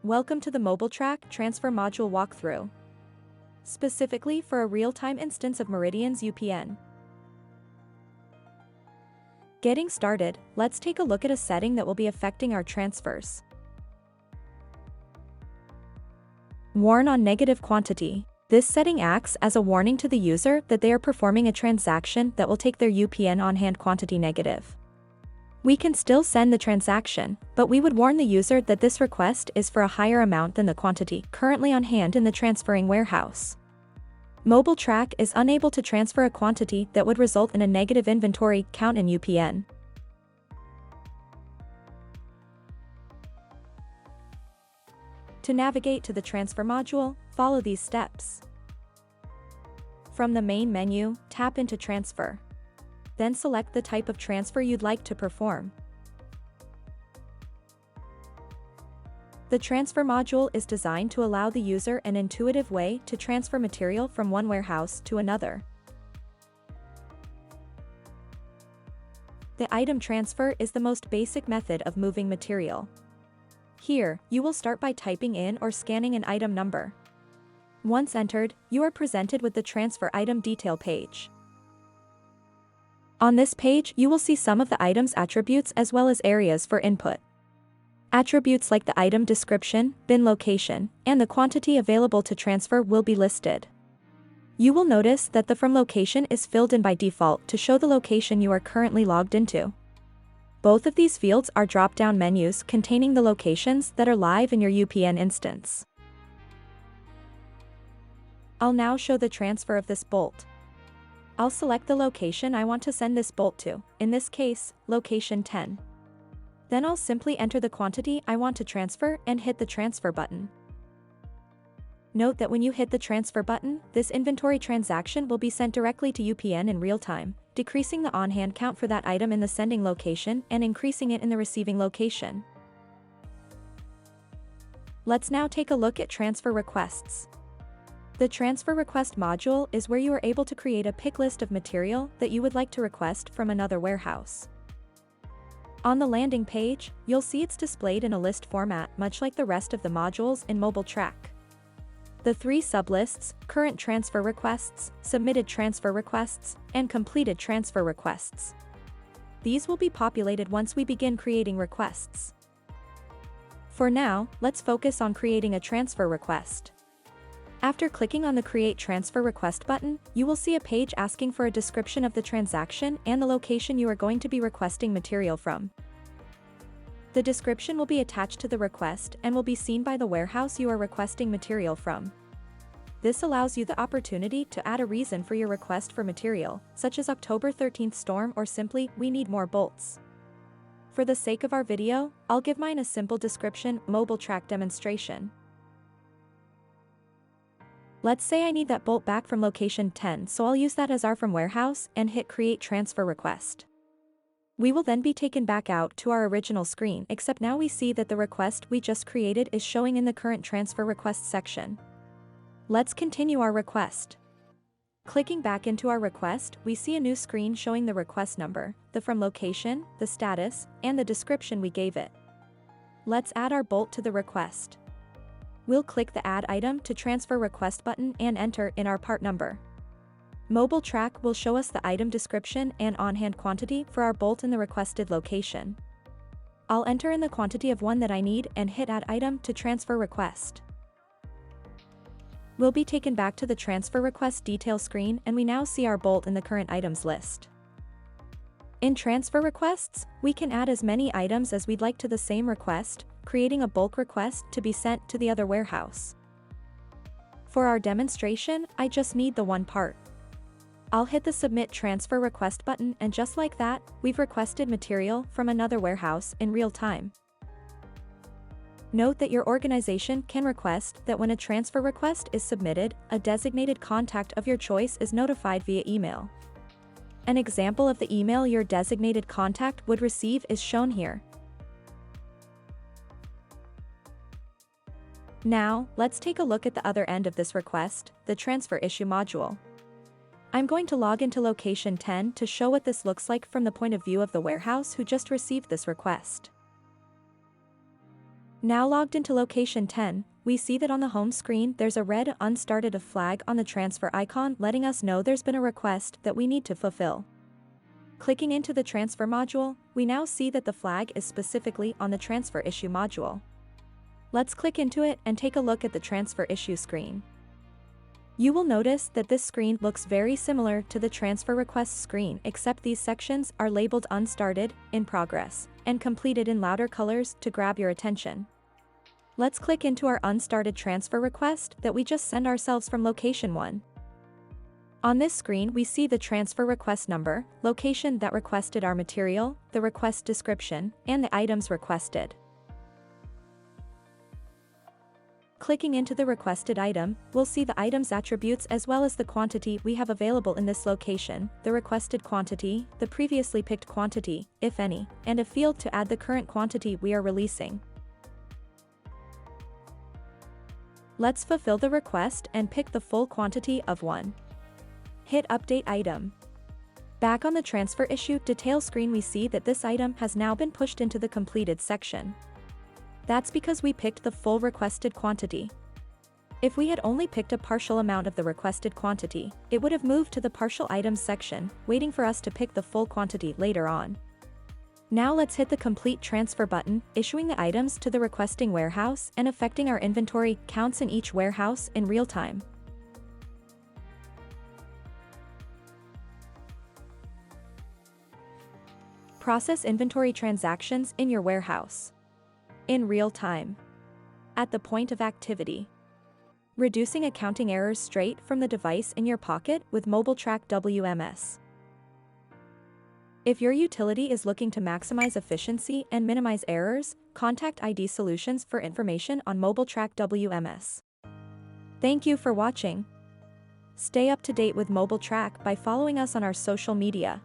Welcome to the MOBILETrak Transfer Module walkthrough, specifically for a real-time instance of Meridian's UPN. Getting started, let's take a look at a setting that will be affecting our transfers. Warn on negative quantity. This setting acts as a warning to the user that they are performing a transaction that will take their UPN on-hand quantity negative. We can still send the transaction, but we would warn the user that this request is for a higher amount than the quantity currently on hand in the transferring warehouse. MOBILETrak is unable to transfer a quantity that would result in a negative inventory count in UPN. To navigate to the transfer module, follow these steps. From the main menu, tap into Transfer. Then select the type of transfer you'd like to perform. The transfer module is designed to allow the user an intuitive way to transfer material from one warehouse to another. The item transfer is the most basic method of moving material. Here, you will start by typing in or scanning an item number. Once entered, you are presented with the transfer item detail page. On this page, you will see some of the item's attributes as well as areas for input. Attributes like the item description, bin location, and the quantity available to transfer will be listed. You will notice that the From location is filled in by default to show the location you are currently logged into. Both of these fields are drop-down menus containing the locations that are live in your UPN instance. I'll now show the transfer of this bolt. I'll select the location I want to send this bolt to, in this case, location 10. Then I'll simply enter the quantity I want to transfer and hit the transfer button. Note that when you hit the transfer button, this inventory transaction will be sent directly to UPN in real time, decreasing the on-hand count for that item in the sending location and increasing it in the receiving location. Let's now take a look at transfer requests. The transfer request module is where you are able to create a pick list of material that you would like to request from another warehouse. On the landing page, you'll see it's displayed in a list format much like the rest of the modules in MOBILETrak. The three sublists, current transfer requests, submitted transfer requests, and completed transfer requests. These will be populated once we begin creating requests. For now, let's focus on creating a transfer request. After clicking on the Create Transfer Request button, you will see a page asking for a description of the transaction and the location you are going to be requesting material from. The description will be attached to the request and will be seen by the warehouse you are requesting material from. This allows you the opportunity to add a reason for your request for material, such as October 13th storm or simply, we need more bolts. For the sake of our video, I'll give mine a simple description, MOBILETrak demonstration. Let's say I need that bolt back from location 10, so I'll use that as our from warehouse and hit Create Transfer Request. We will then be taken back out to our original screen, except now we see that the request we just created is showing in the current transfer request section. Let's continue our request. Clicking back into our request, we see a new screen showing the request number, the from location, the status, and the description we gave it. Let's add our bolt to the request. We'll click the Add Item to Transfer Request button and enter in our part number. MOBILETrak will show us the item description and on-hand quantity for our bolt in the requested location. I'll enter in the quantity of one that I need and hit Add Item to Transfer Request. We'll be taken back to the Transfer Request detail screen and we now see our bolt in the current items list. In transfer requests, we can add as many items as we'd like to the same request, creating a bulk request to be sent to the other warehouse. For our demonstration, I just need the one part. I'll hit the Submit Transfer Request button and just like that, we've requested material from another warehouse in real time. Note that your organization can request that when a transfer request is submitted, a designated contact of your choice is notified via email. An example of the email your designated contact would receive is shown here. Now, let's take a look at the other end of this request, the Transfer Issue module. I'm going to log into location 10 to show what this looks like from the point of view of the warehouse who just received this request. Now logged into location 10, we see that on the home screen there's a red unstarted flag on the transfer icon letting us know there's been a request that we need to fulfill. Clicking into the transfer module, we now see that the flag is specifically on the transfer issue module. Let's click into it and take a look at the transfer issue screen. You will notice that this screen looks very similar to the transfer request screen, except these sections are labeled unstarted, in progress, and completed in louder colors to grab your attention. Let's click into our unstarted transfer request that we just sent ourselves from location 1. On this screen we see the transfer request number, location that requested our material, the request description, and the items requested. Clicking into the requested item, we'll see the item's attributes as well as the quantity we have available in this location, the requested quantity, the previously picked quantity, if any, and a field to add the current quantity we are releasing. Let's fulfill the request and pick the full quantity of 1. Hit Update Item. Back on the transfer issue detail screen we see that this item has now been pushed into the completed section. That's because we picked the full requested quantity. If we had only picked a partial amount of the requested quantity, it would have moved to the partial items section, waiting for us to pick the full quantity later on. Now let's hit the Complete Transfer button, issuing the items to the requesting warehouse and affecting our inventory counts in each warehouse in real time. Process inventory transactions in your warehouse in real time, at the point of activity. Reducing accounting errors straight from the device in your pocket with MOBILETrak WMS. If your utility is looking to maximize efficiency and minimize errors, contact ID Solutions for information on MOBILETrak WMS. Thank you for watching. Stay up to date with MOBILETrak by following us on our social media.